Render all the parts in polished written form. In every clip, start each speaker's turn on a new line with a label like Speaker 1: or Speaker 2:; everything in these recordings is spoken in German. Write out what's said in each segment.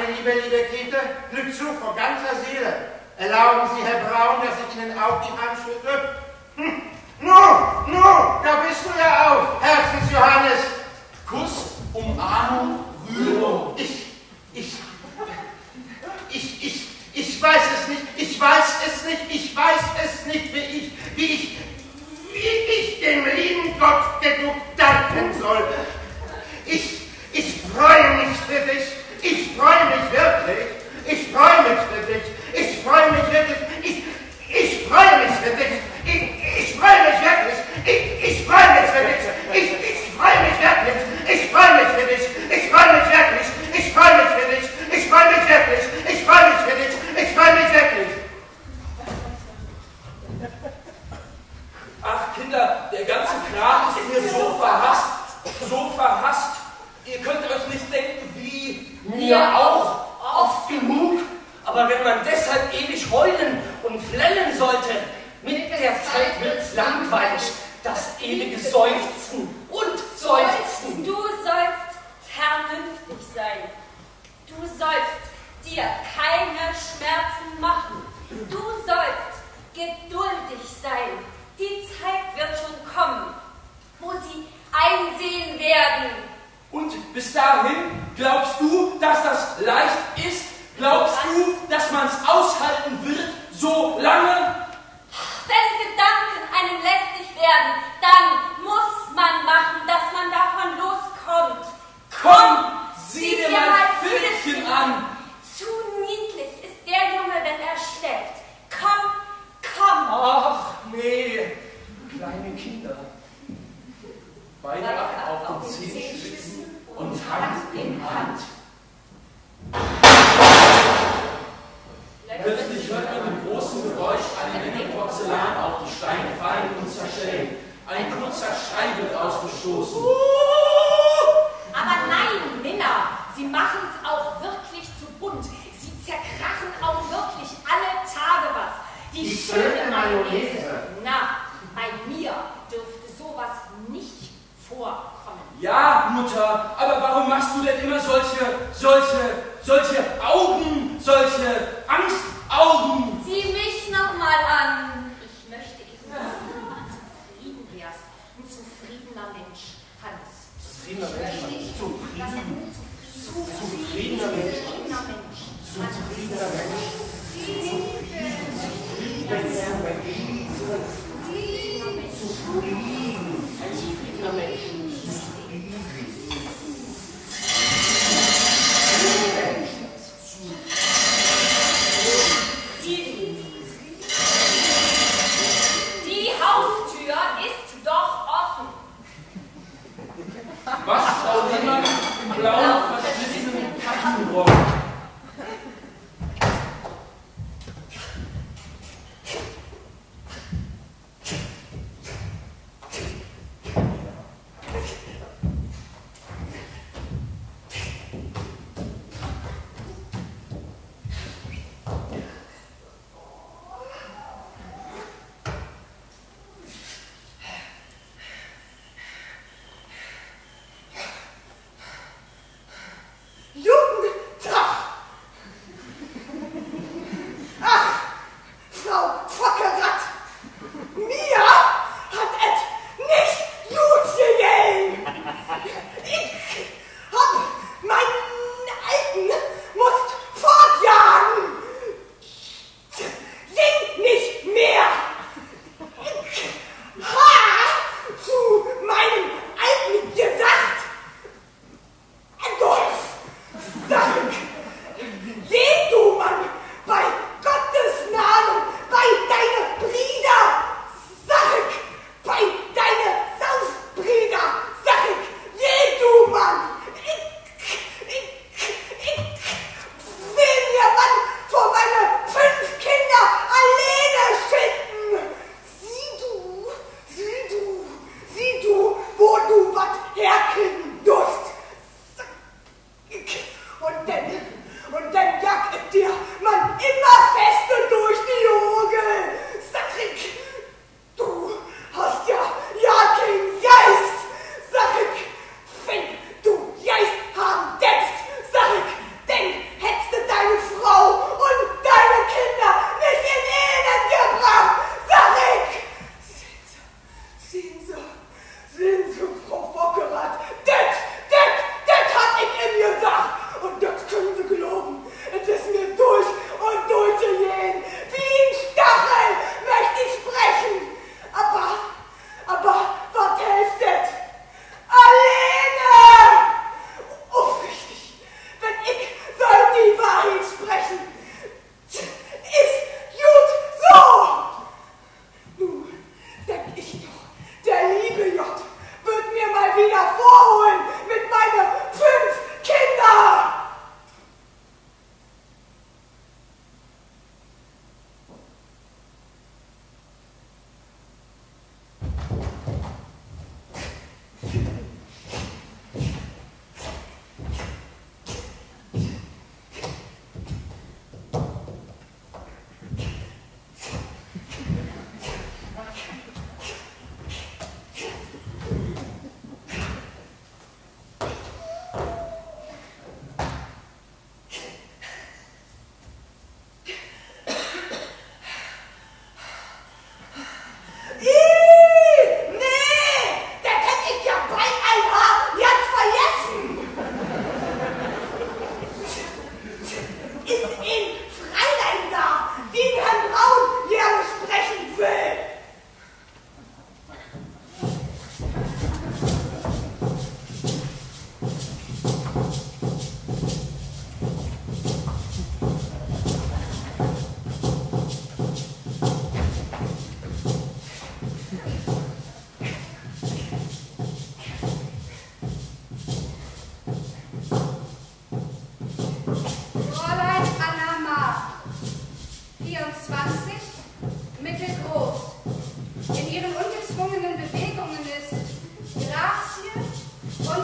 Speaker 1: liebe Käthe, Glück zu vor ganzer Seele. Erlauben Sie, Herr Braun, dass ich Ihnen auch die Hand schüttle? Da bist du ja auch, Herzens-Johannes.
Speaker 2: Kuss, Umarmung, Rührung.
Speaker 1: Ich weiß es nicht, wie ich dem lieben Gott genug danken soll. Ich freue mich für dich. Ich freue mich wirklich. Ich freue mich für dich. Ich freue mich wirklich. Ich freue mich für dich. Ich freue mich wirklich. Ich freue mich für dich. Ich freue mich wirklich. Ich freue mich für dich. Ich freue mich wirklich. Ich freue mich für dich. Ich freue mich wirklich. Ich freue mich für dich. Ich freue mich wirklich.
Speaker 2: Ach, Kinder, der ganze Kram ist mir so verhasst. Ihr könnt euch nicht denken, wie
Speaker 3: mir auch oft genug. Aber wenn man deshalb ewig heulen und flennen sollte, mit der Zeit wird's langweilig. Das ewige Seufzen und Seufzen.
Speaker 4: Du sollst vernünftig sein. Du sollst dir keine Schmerzen machen. Du sollst geduldig sein. Die Zeit wird schon kommen, wo sie einsehen werden.
Speaker 2: Und bis dahin, glaubst du, dass das leicht ist? Glaubst du, dass man es aushalten wird, so lange?
Speaker 4: Wenn Gedanken einem lästig werden, dann muss man machen, dass man davon loskommt.
Speaker 2: Komm, sieh dir mal Pfötchen an.
Speaker 4: Zu niedlich ist der Junge, wenn er schläft. Komm.
Speaker 2: Ach, nee, kleine Kinder. Beide auf den Zehenspitzen und Hand in Hand. Plötzlich hört man mit großem Geräusch eine Menge Porzellan auf die Steine fallen und zerschellen. Ein kurzer Schrei wird ausgestoßen.
Speaker 4: Aber nein, Minna, sie machen es auch wirklich zu bunt. Sie zerkrachen auch wirklich alle Tage was. Die
Speaker 1: schöne Mayonnaise.
Speaker 4: Na, bei mir dürfte sowas nicht vorkommen.
Speaker 2: Ja, Mutter, aber warum machst du denn immer solche Augen, solche Angstaugen?
Speaker 4: Sieh mich noch mal an. Ich möchte eben, dass du zufrieden wärst. Ein zufriedener Mensch, Hans.
Speaker 1: Zufriedener Mensch.
Speaker 4: Zufriedener Mensch.
Speaker 1: Zufriedener Mensch.
Speaker 4: Die Haustür ist doch offen.
Speaker 2: Was schaut jemand im blauen, verschlissenen Katzenrock?
Speaker 3: Guten Tag,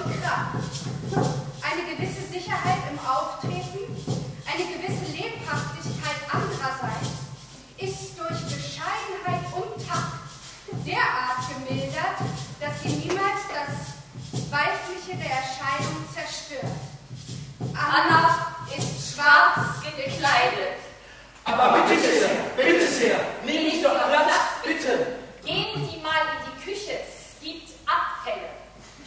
Speaker 5: und Kraft, eine gewisse Sicherheit im Auftreten, eine gewisse Lebhaftigkeit andererseits, ist durch Bescheidenheit und Takt derart gemildert, dass sie niemals das Weibliche der Erscheinung zerstört. Anna ist schwarz gekleidet.
Speaker 2: Aber bitte sehr, nehmen Sie doch Platz, bitte.
Speaker 4: Gehen Sie mal in die Küche, es gibt Abfälle.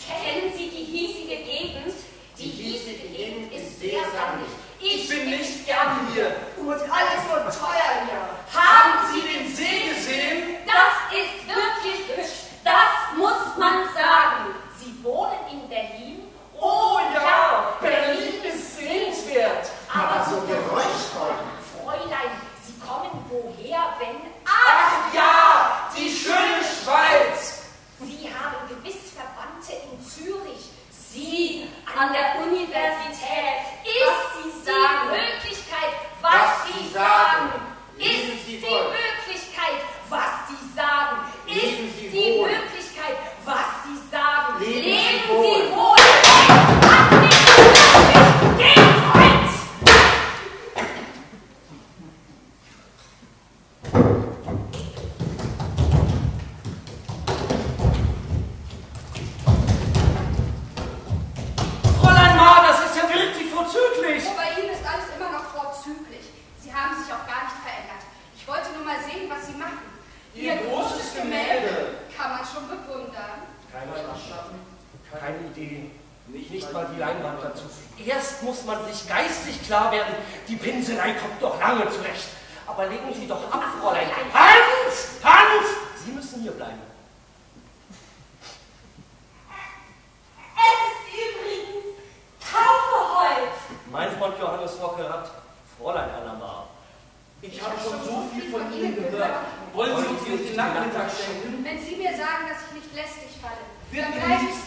Speaker 4: Kennen Sie die hiesige Gegend? Die hiesige Gegend ist sehr sandig.
Speaker 2: Ich bin nicht gern hier.
Speaker 5: Und alles so teuer hier.
Speaker 2: Haben Sie den See gesehen?
Speaker 4: Das ist wirklich hübsch, das muss man sagen. Sie wohnen in Berlin?
Speaker 2: Oh ja, Berlin ist sehenswert.
Speaker 1: Aber so geräuschvoll.
Speaker 4: Fräulein, Sie kommen woher, wenn...
Speaker 2: Ach ja, die schöne Schweiz.
Speaker 4: Sie haben gewiss Verwandte in Zürich. Sie an der Universität. Ist die Möglichkeit, was Sie sagen. Ist die Möglichkeit, was Sie sagen. Ist die Möglichkeit, was Sie sagen. Leben Sie wohl.
Speaker 3: Erst muss man sich geistig klar werden, die Pinselei kommt doch lange zurecht. Aber legen Sie doch ab, Fräulein. Hans! Hans! Sie müssen hier bleiben.
Speaker 4: Es ist übrigens Taufe heute.
Speaker 3: Mein Freund Johannes Rocke hat Fräulein Anna.
Speaker 2: Ich habe schon so viel von Ihnen gehört. Wollen Sie uns nicht den Nachmittag schenken?
Speaker 5: Wenn Sie mir sagen, dass ich nicht lästig falle,
Speaker 2: Wird
Speaker 5: dann
Speaker 2: Ihnen
Speaker 5: bleibe
Speaker 2: nichts
Speaker 5: ich